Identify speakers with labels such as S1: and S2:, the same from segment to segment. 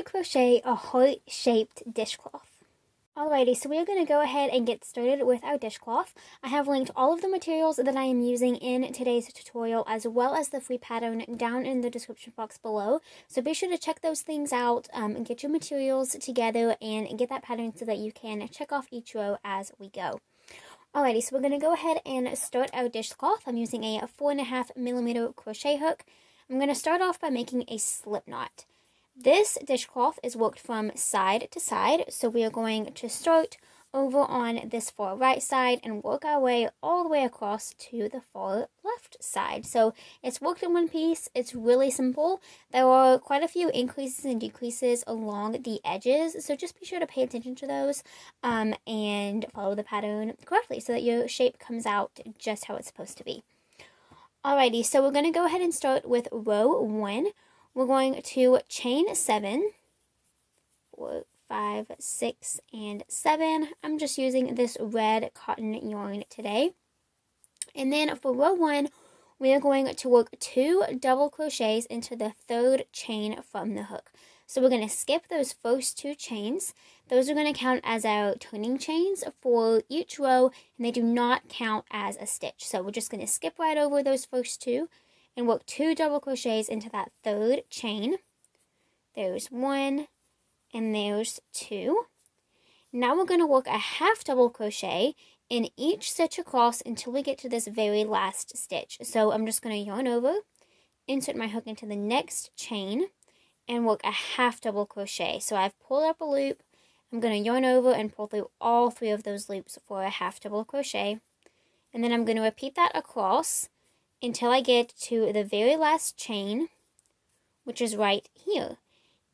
S1: crochet a heart-shaped dishcloth. Alrighty, so we are going to go ahead and get started with our dishcloth. I have linked all of the materials that I am using in today's tutorial as well as the free pattern down in the description box below. So be sure to check those things out and get your materials together and get that pattern so that you can check off each row as we go. Alrighty, so we're going to go ahead and start our dishcloth. I'm using a 4.5mm crochet hook. I'm going to start off by making a slip knot. This dishcloth is worked from side to side, so we are going to start over on this far right side and work our way all the way across to the far left side. So it's worked in one piece. It's really simple. There are quite a few increases and decreases along the edges, so just be sure to pay attention to those and follow the pattern correctly so that your shape comes out just how it's supposed to be. Alrighty, so we're going to go ahead and start with row 1. We're going to chain 7, 4, 5, 6, and 7. I'm just using this red cotton yarn today. And then for row 1, we are going to work 2 double crochets into the 3rd chain from the hook. So we're going to skip those first 2 chains. Those are going to count as our turning chains for each row, and they do not count as a stitch. So we're just going to skip right over those first 2. And work 2 double crochets into that 3rd chain. There's 1 and there's 2. Now we're going to work a half double crochet in each stitch across until we get to this very last stitch. So I'm just going to yarn over, insert my hook into the next chain, and work a half double crochet. So I've pulled up a loop. I'm going to yarn over and pull through all 3 of those loops for a half double crochet. And then I'm going to repeat that across until I get to the very last chain, which is right here.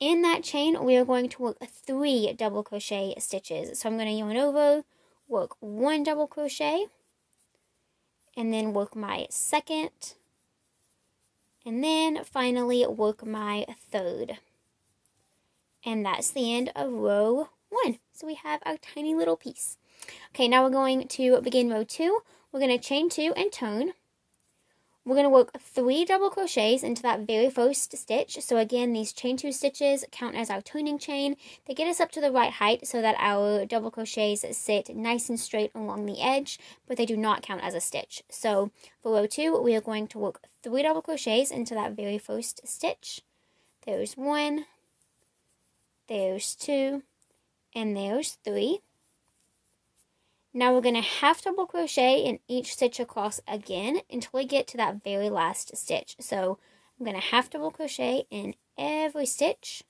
S1: In that chain, we are going to work 3 double crochet stitches. So I'm going to yarn over, work 1 double crochet, and then work my 2nd, and then finally work my 3rd. And that's the end of row 1. So we have our tiny little piece. Okay, now we're going to begin row 2. We're going to chain 2 and turn. We're going to work 3 double crochets into that very first stitch. So again, these chain 2 stitches count as our turning chain. They get us up to the right height so that our double crochets sit nice and straight along the edge, but they do not count as a stitch. So for row 2, we are going to work 3 double crochets into that very first stitch. There's 1, there's 2, and there's 3. Now we're going to half double crochet in each stitch across again until we get to that very last stitch. So I'm going to half double crochet in every stitch,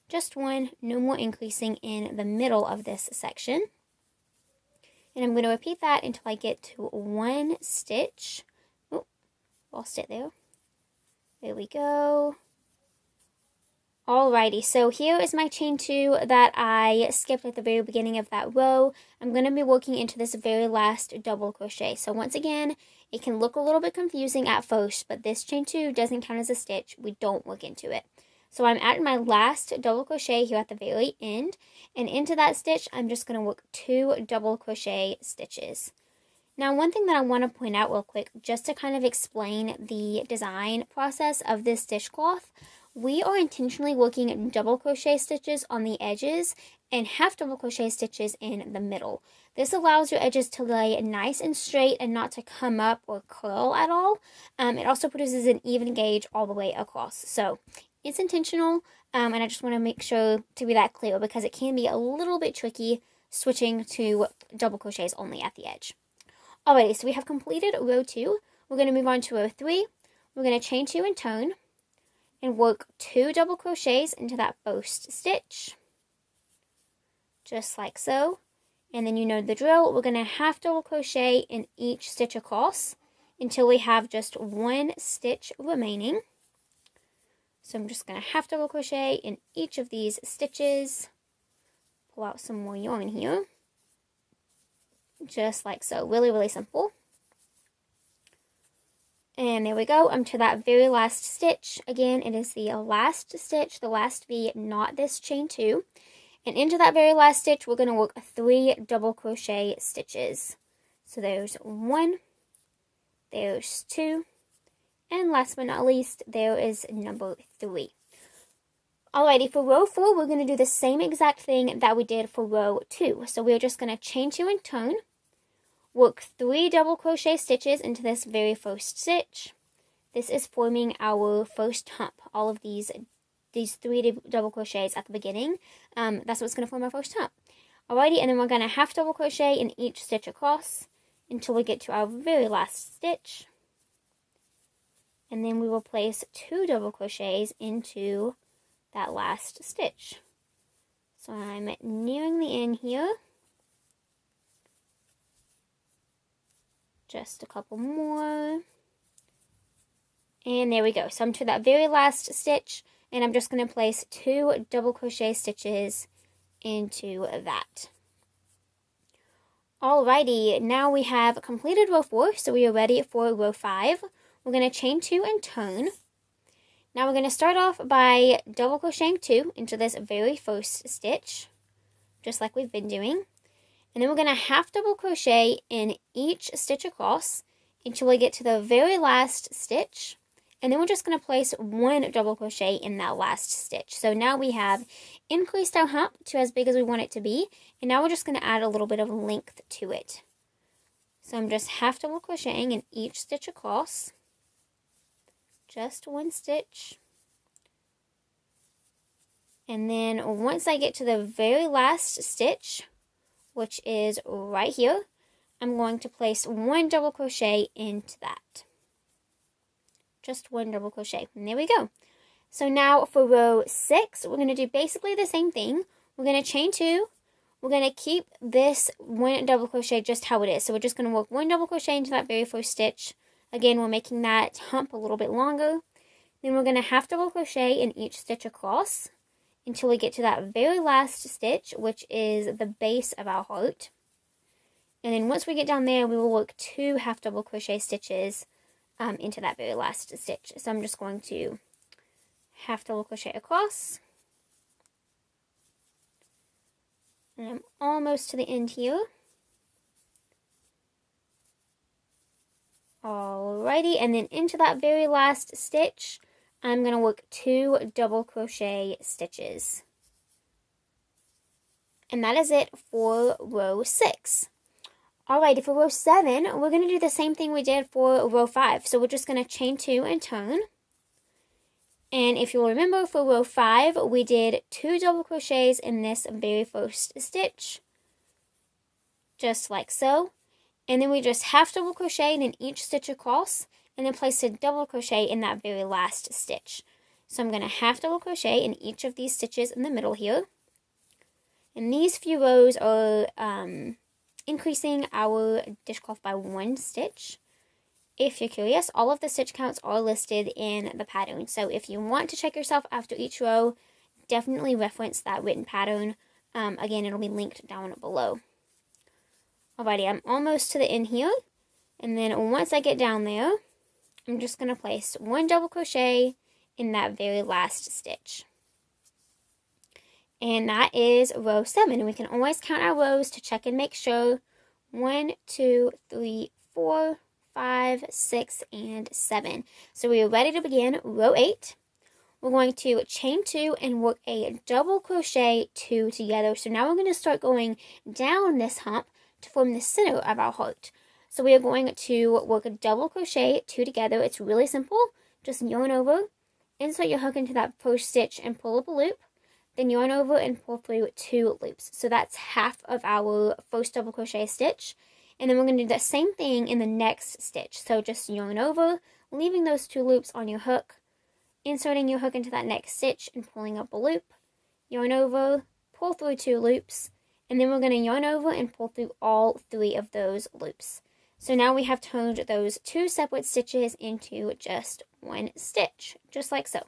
S1: just 1, no more increasing in the middle of this section. And I'm going to repeat that until I get to 1 stitch. Oh, lost it there. There we go. Alrighty, so here is my chain 2 that I skipped at the very beginning of that row. I'm going to be working into this very last double crochet. So once again, it can look a little bit confusing at first, but this chain 2 doesn't count as a stitch. We don't work into it. So I'm at my last double crochet here at the very end, and into that stitch, I'm just going to work 2 double crochet stitches. Now, one thing that I want to point out real quick, just to kind of explain the design process of this dishcloth, we are intentionally working double crochet stitches on the edges and half double crochet stitches in the middle. This allows your edges to lay nice and straight and not to come up or curl at all. It also produces an even gauge all the way across. So it's intentional, and I just want to make sure to be that clear because it can be a little bit tricky switching to double crochets only at the edge. Alrighty, so we have completed row 2. We're going to move on to row 3. We're going to chain 2 and turn, and work 2 double crochets into that first stitch, just like so. And then you know the drill, we're going to half double crochet in each stitch across until we have just 1 stitch remaining. So I'm just going to half double crochet in each of these stitches, pull out some more yarn here, just like so. Really, really simple. And there we go, I'm to that very last stitch. Again, it is the last stitch, the last V, not this chain 2. And into that very last stitch, we're going to work 3 double crochet stitches. So there's 1, there's 2, and last but not least, there is number 3. Alrighty, for row 4, we're going to do the same exact thing that we did for row 2. So we're just going to chain 2 and turn, work 3 double crochet stitches into this very first stitch. This is forming our first hump. All of these 3 double crochets at the beginning, that's what's going to form our first hump. Alrighty, and then we're going to half double crochet in each stitch across until we get to our very last stitch. And then we will place 2 double crochets into that last stitch. So I'm nearing the end here. Just a couple more. And there we go. So I'm to that very last stitch, and I'm just going to place 2 double crochet stitches into that. Alrighty, now we have completed row 4, so we are ready for row 5. We're going to chain 2 and turn. Now we're going to start off by double crocheting 2 into this very first stitch, just like we've been doing. And then we're going to half double crochet in each stitch across until we get to the very last stitch. And then we're just going to place 1 double crochet in that last stitch. So now we have increased our hump to as big as we want it to be. And now we're just going to add a little bit of length to it. So I'm just half double crocheting in each stitch across. Just 1 stitch. And then once I get to the very last stitch, which is right here, I'm going to place 1 double crochet into that. Just 1 double crochet. And there we go. So now for row 6, we're going to do basically the same thing. We're going to chain 2. We're going to keep this 1 double crochet just how it is. So we're just going to work 1 double crochet into that very first stitch. Again, we're making that hump a little bit longer. Then we're going to half double crochet in each stitch across until we get to that very last stitch, which is the base of our heart. And then once we get down there, we will work 2 half double crochet stitches into that very last stitch. So I'm just going to half double crochet across. And I'm almost to the end here. Alrighty, and then into that very last stitch, I'm going to work 2 double crochet stitches. And that is it for row 6. Alrighty, for row 7, we're going to do the same thing we did for row 5. So we're just going to chain 2 and turn. And if you'll remember, for row 5, we did 2 double crochets in this very first stitch. Just like so. And then we just half double crochet in each stitch across, and then place a double crochet in that very last stitch. So I'm going to half double crochet in each of these stitches in the middle here. And these few rows are increasing our dishcloth by 1 stitch. If you're curious, all of the stitch counts are listed in the pattern. So if you want to check yourself after each row, definitely reference that written pattern. Again, it'll be linked down below. Alrighty, I'm almost to the end here. And then once I get down there, I'm just going to place 1 double crochet in that very last stitch. And that is row 7. And we can always count our rows to check and make sure. 1, 2, 3, 4, 5, 6, and 7. So we are ready to begin row 8. We're going to chain 2 and work a double crochet 2 together. So now we're going to start going down this hump to form the center of our heart. So we are going to work a double crochet 2 together. It's really simple. Just yarn over, insert your hook into that first stitch and pull up a loop. Then yarn over and pull through 2 loops. So that's half of our first double crochet stitch. And then we're going to do the same thing in the next stitch. So just yarn over, leaving those 2 loops on your hook, inserting your hook into that next stitch and pulling up a loop. Yarn over, pull through 2 loops, and then we're going to yarn over and pull through all 3 of those loops. So now we have turned those 2 separate stitches into just 1 stitch, just like so.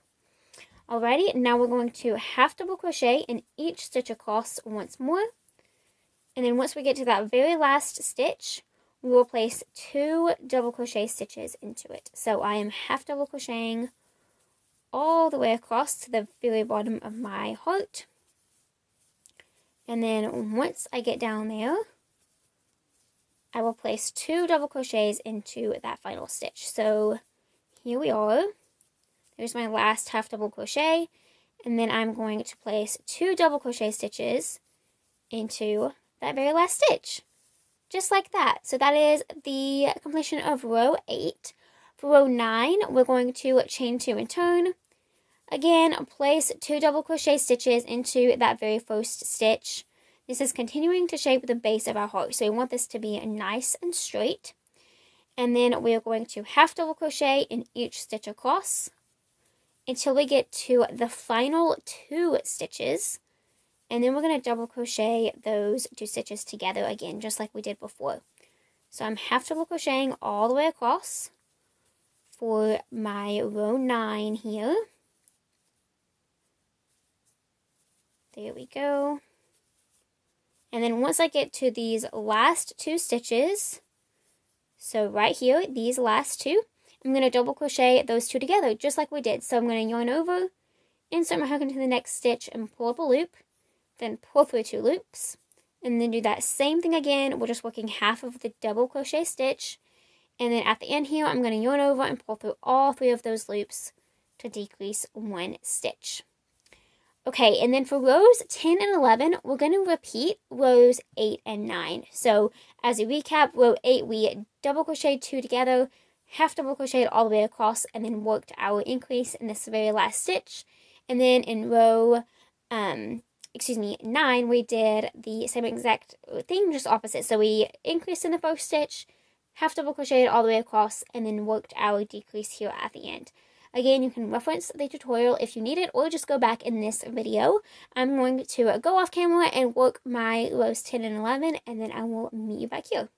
S1: Alrighty, now we're going to half double crochet in each stitch across once more. And then once we get to that very last stitch, we will place 2 double crochet stitches into it. So I am half double crocheting all the way across to the very bottom of my heart. And then once I get down there, I will place 2 double crochets into that final stitch. So here we are. There's my last half double crochet. And then I'm going to place 2 double crochet stitches into that very last stitch. Just like that. So that is the completion of row 8. For row 9, we're going to chain 2 and turn. Again, place 2 double crochet stitches into that very first stitch. This is continuing to shape the base of our heart, so we want this to be nice and straight. And then we are going to half double crochet in each stitch across until we get to the final 2 stitches. And then we're going to double crochet those 2 stitches together again, just like we did before. So I'm half double crocheting all the way across for my row 9 here. There we go. And then once I get to these last 2 stitches, so right here, these last 2, I'm going to double crochet those 2 together, just like we did. So I'm going to yarn over, insert my hook into the next stitch and pull up a loop, then pull through 2 loops, and then do that same thing again. We're just working half of the double crochet stitch, and then at the end here, I'm going to yarn over and pull through all 3 of those loops to decrease 1 stitch. Okay, and then for rows 10 and 11, we're going to repeat rows 8 and 9. So as a recap, row 8, we double crocheted 2 together, half double crocheted all the way across, and then worked our increase in this very last stitch. And then in row 9, we did the same exact thing, just opposite. So we increased in the first stitch, half double crocheted all the way across, and then worked our decrease here at the end. Again, you can reference the tutorial if you need it, or just go back in this video. I'm going to go off camera and work my rows 10 and 11, and then I will meet you back here.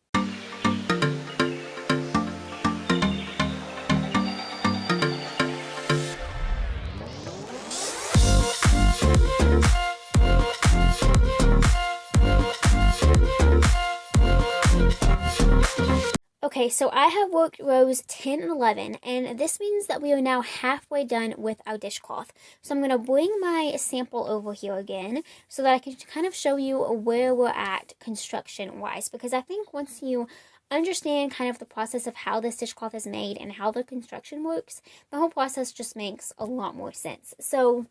S1: Okay, so I have worked rows 10 and 11, and this means that we are now halfway done with our dishcloth. So I'm going to bring my sample over here again so that I can kind of show you where we're at construction-wise, because I think once you understand kind of the process of how this dishcloth is made and how the construction works, the whole process just makes a lot more sense. So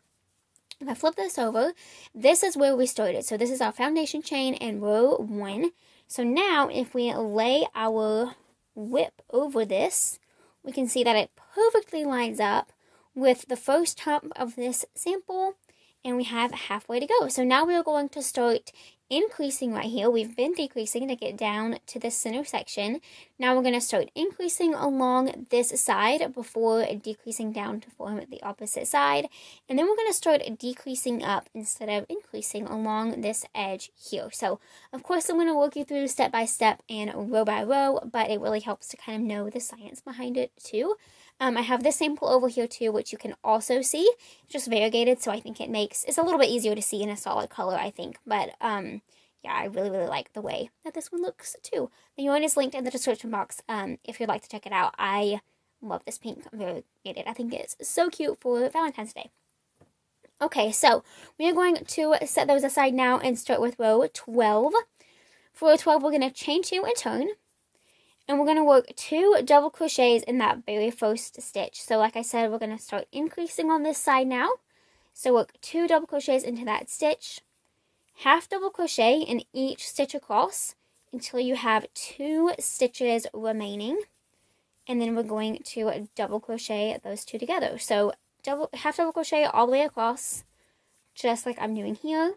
S1: if I flip this over, this is where we started. So this is our foundation chain in row 1. So now if we lay our whip over this, we can see that it perfectly lines up with the first hump of this sample, and we have halfway to go. So now we are going to start increasing right here. We've been decreasing to get down to the center section. Now we're going to start increasing along this side before decreasing down to form the opposite side. And then we're going to start decreasing up instead of increasing along this edge here. So of course I'm going to walk you through step by step and row by row, but it really helps to kind of know the science behind it too. I have this sample over here too, which you can also see. It's just variegated, so I think it's a little bit easier to see in a solid color, I think. But yeah, I really, really like the way that this one looks too. The yarn is linked in the description box if you'd like to check it out. I love this pink variegated. I think it's so cute for Valentine's Day. Okay, so we are going to set those aside now and start with row 12. For row 12, we're going to chain 2 and turn. And we're going to work 2 double crochets in that very first stitch. So like I said, we're going to start increasing on this side now. So work 2 double crochets into that stitch. Half double crochet in each stitch across until you have 2 stitches remaining. And then we're going to double crochet those 2 together. So half double crochet all the way across, just like I'm doing here,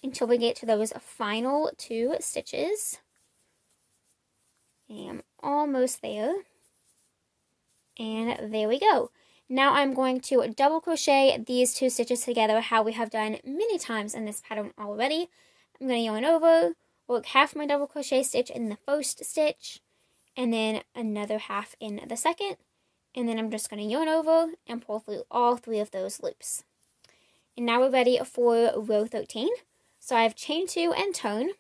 S1: until we get to those final 2 stitches. I'm almost there, and there we go. Now I'm going to double crochet these 2 stitches together, how we have done many times in this pattern already. I'm going to yarn over, work half my double crochet stitch in the first stitch, and then another half in the second, and then I'm just going to yarn over and pull through all 3 of those loops. And now we're ready for row 13. So I've chained 2 and turn.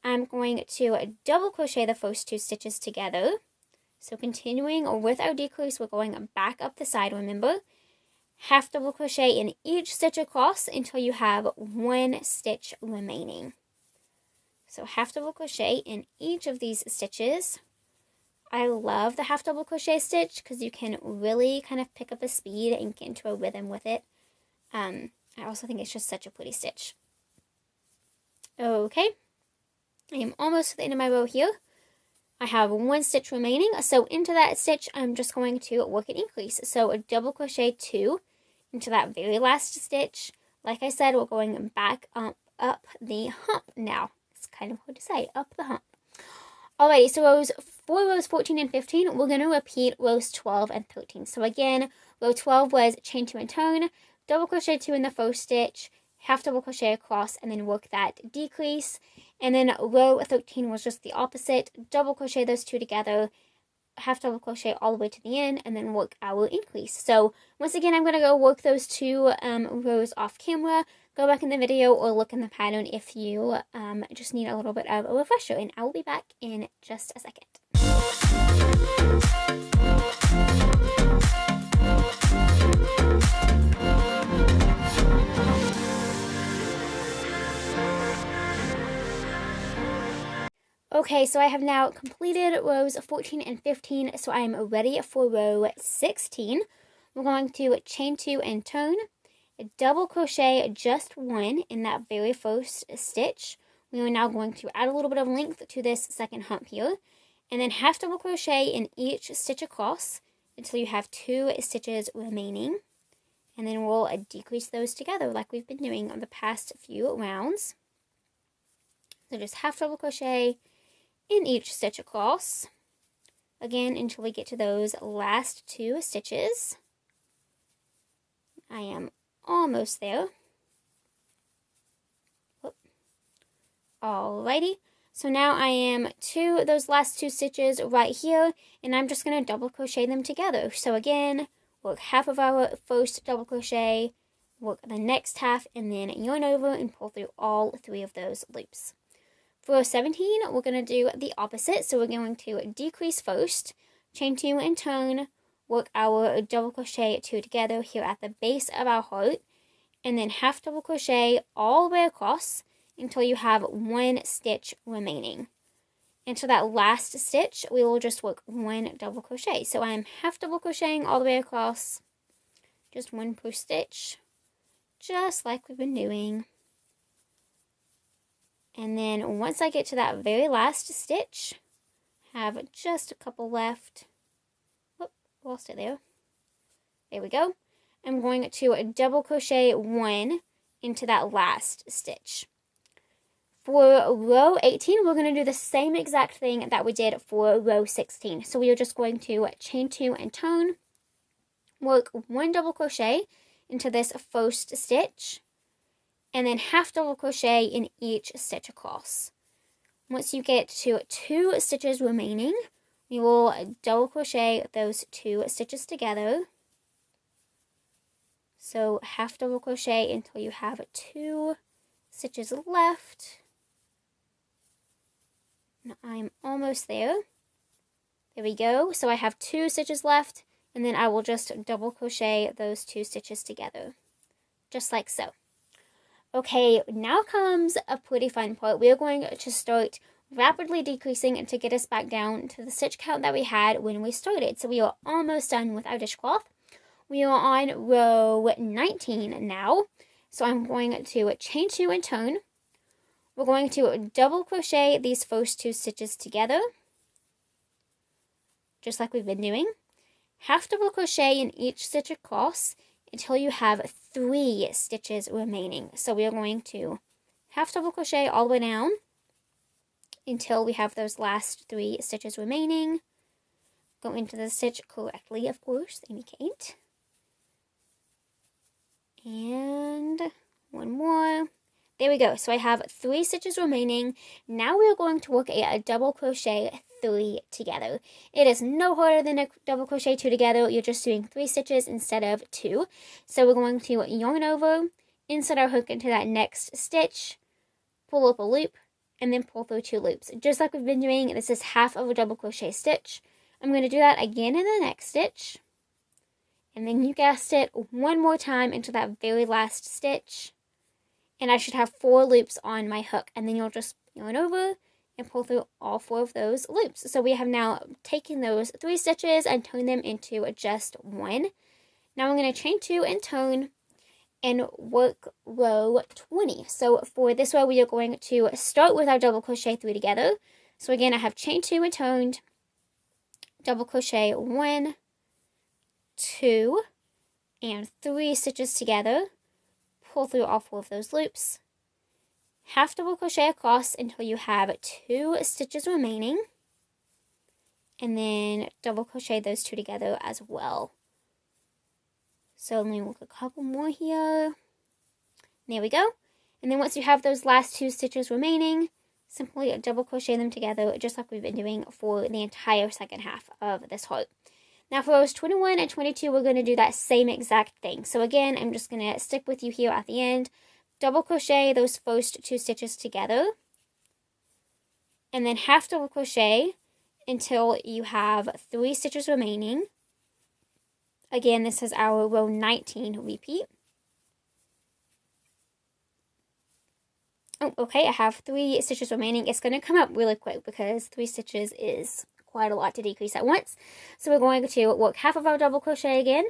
S1: I'm going to double crochet the first 2 stitches together. So continuing with our decrease, we're going back up the side, remember. Half double crochet in each stitch across until you have 1 stitch remaining. So half double crochet in each of these stitches. I love the half double crochet stitch because you can really kind of pick up a speed and get into a rhythm with it. I also think it's just such a pretty stitch. Okay, I am almost to the end of my row here. I have one stitch remaining, so into that stitch I'm just going to work an increase. So a double crochet 2 into that very last stitch. Like I said, we're going back up the hump now. It's kind of hard to say, up the hump. Alrighty, so for rows 14 and 15, we're going to repeat rows 12 and 13. So again, row 12 was chain 2 and turn, double crochet 2 in the first stitch, half double crochet across, and then work that decrease. And then row 13 was just the opposite, double crochet those two together, half double crochet all the way to the end, and then work our increase. So once again, I'm going to go work those two rows off camera. Go back in the video or look in the pattern if you just need a little bit of a refresher, and I will be back in just a second. Okay, so I have now completed rows 14 and 15, so I am ready for row 16. We're going to chain 2 and turn, double crochet just 1 in that very first stitch. We are now going to add a little bit of length to this second hump here, and then half double crochet in each stitch across until you have 2 stitches remaining, and then we'll decrease those together like we've been doing on the past few rounds. So just half double crochet in each stitch across, again until we get to those last 2 stitches. I am almost there. Whoop. Alrighty, so now I am to those last 2 stitches right here, and I'm just going to double crochet them together. So again, work half of our first double crochet, work the next half, and then yarn over and pull through all 3 of those loops. For row 17, we're going to do the opposite. So we're going to decrease first, chain 2 and turn, work our double crochet 2 together here at the base of our heart, and then half double crochet all the way across until you have 1 stitch remaining. And to that last stitch, we will just work 1 double crochet. So I'm half double crocheting all the way across, just 1 per stitch, just like we've been doing. And then once I get to that very last stitch, have just a couple left. Whoop, lost it there. There we go. I'm going to double crochet 1 into that last stitch. For row 18, we're going to do the same exact thing that we did for row 16. So we are just going to chain 2 and turn, work 1 double crochet into this first stitch, and then half double crochet in each stitch across. Once you get to 2 stitches remaining, we will double crochet those 2 stitches together. So half double crochet until you have 2 stitches left. Now I'm almost there. There we go. So I have 2 stitches left, and then I will just double crochet those 2 stitches together, just like so. Okay, now comes a pretty fun part. We are going to start rapidly decreasing to get us back down to the stitch count that we had when we started. So we are almost done with our dishcloth. We are on row 19 now. So I'm going to chain 2 and turn. We're going to double crochet these first 2 stitches together, just like we've been doing. Half double crochet in each stitch across until you have 3 stitches remaining. So we are going to half double crochet all the way down until we have those last 3 stitches remaining. Go into the stitch correctly, of course, indicate. And 1 more. There we go. So I have 3 stitches remaining. Now we are going to work a double crochet 3 together. It is no harder than a double crochet 2 together. You're just doing 3 stitches instead of 2. So we're going to yarn over, insert our hook into that next stitch, pull up a loop, and then pull through 2 loops. Just like we've been doing, this is half of a double crochet stitch. I'm going to do that again in the next stitch. And then you guessed it, 1 more time into that very last stitch. And I should have 4 loops on my hook. And then you'll just yarn over and pull through all 4 of those loops. So we have now taken those 3 stitches and turned them into just 1. Now I'm going to chain 2 and turn, and work row 20. So for this row, we are going to start with our double crochet 3 together. So again, I have chain 2 and turned, double crochet 1, 2, and 3 stitches together, pull through all 4 of those loops, half double crochet across until you have 2 stitches remaining, and then double crochet those 2 together as well. So let me work a couple more here. There we go. And then once you have those last 2 stitches remaining, simply double crochet them together just like we've been doing for the entire second half of this heart. Now for rows 21 and 22, we're going to do that same exact thing. So again, I'm just going to stick with you here at the end. Double crochet those first 2 stitches together. And then half double crochet until you have 3 stitches remaining. Again, this is our row 19 repeat. Oh, okay, I have 3 stitches remaining. It's going to come up really quick because 3 stitches is quite a lot to decrease at once. So we're going to work half of our double crochet again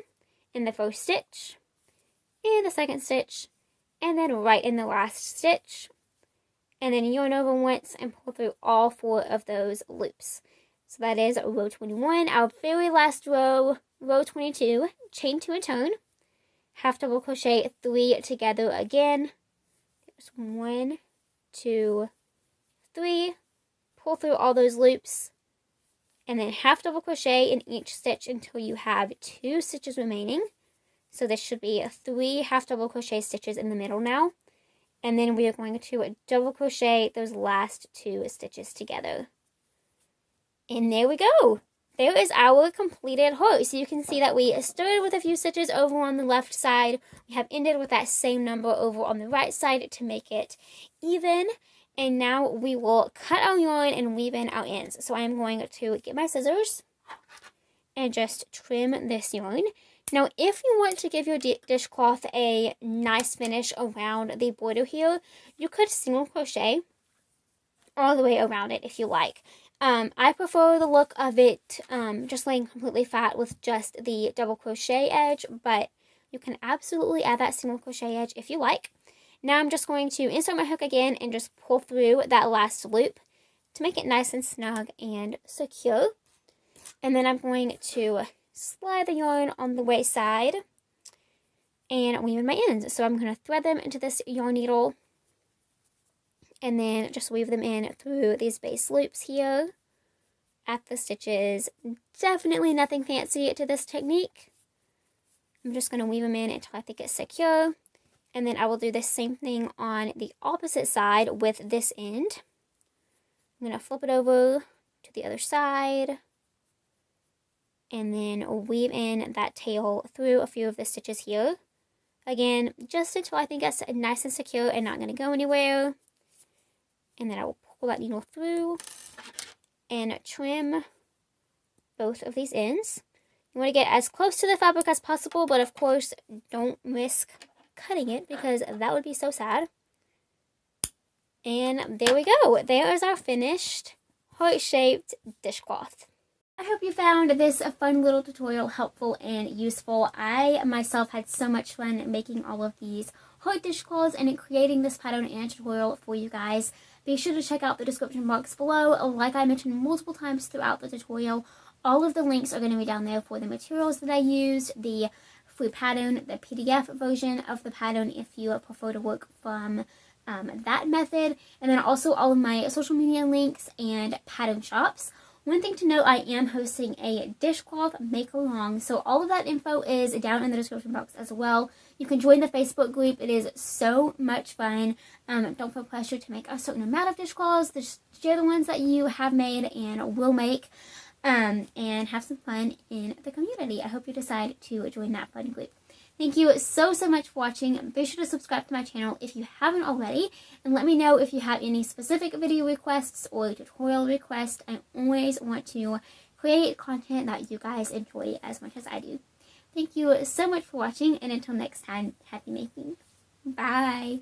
S1: in the first stitch, in the second stitch, and then right in the last stitch. And then yarn over once and pull through all 4 of those loops. So that is row 21. Our very last row, row 22, chain 2 and turn, half double crochet 3 together again. There's 1, 2, 3, pull through all those loops, and then half double crochet in each stitch until you have 2 stitches remaining. So this should be 3 half double crochet stitches in the middle now. And then we are going to double crochet those last 2 stitches together. And there we go. There is our completed heart. So you can see that we started with a few stitches over on the left side. We have ended with that same number over on the right side to make it even. And now we will cut our yarn and weave in our ends. So I'm going to get my scissors and just trim this yarn. Now, if you want to give your dishcloth a nice finish around the border here, you could single crochet all the way around it if you like. I prefer the look of it just laying completely flat with just the double crochet edge, but you can absolutely add that single crochet edge if you like. Now I'm just going to insert my hook again and just pull through that last loop to make it nice and snug and secure. And then I'm going to slide the yarn on the waist side and weave in my ends. So I'm going to thread them into this yarn needle and then just weave them in through these base loops here at the stitches. Definitely nothing fancy to this technique. I'm just going to weave them in until I think it's secure. And then I will do the same thing on the opposite side with this end. I'm going to flip it over to the other side. And then weave in that tail through a few of the stitches here. Again, just until I think it's nice and secure and not going to go anywhere. And then I will pull that needle through and trim both of these ends. You want to get as close to the fabric as possible, but of course, don't risk cutting it because that would be so sad. And there we go. There is our finished heart-shaped dishcloth. I hope you found this a fun little tutorial helpful and useful. I myself had so much fun making all of these heart dishcloths and creating this pattern and tutorial for you guys. Be sure to check out the description box below. Like I mentioned multiple times throughout the tutorial, all of the links are going to be down there for the materials that I used, the free pattern, the PDF version of the pattern if you prefer to work from that method, and then also all of my social media links and pattern shops. One thing to note, I am hosting a dishcloth make-along, so all of that info is down in the description box as well. You can join the Facebook group. It is so much fun. Don't feel pressure to make a certain amount of dishcloths. Just share the ones that you have made and will make, and have some fun in the community. I hope you decide to join that fun group. Thank you so much for watching. Be sure to subscribe to my channel if you haven't already, and let me know if you have any specific video requests or tutorial requests. I always want to create content that you guys enjoy as much as I do. Thank you so much for watching, and until next time, happy making. Bye!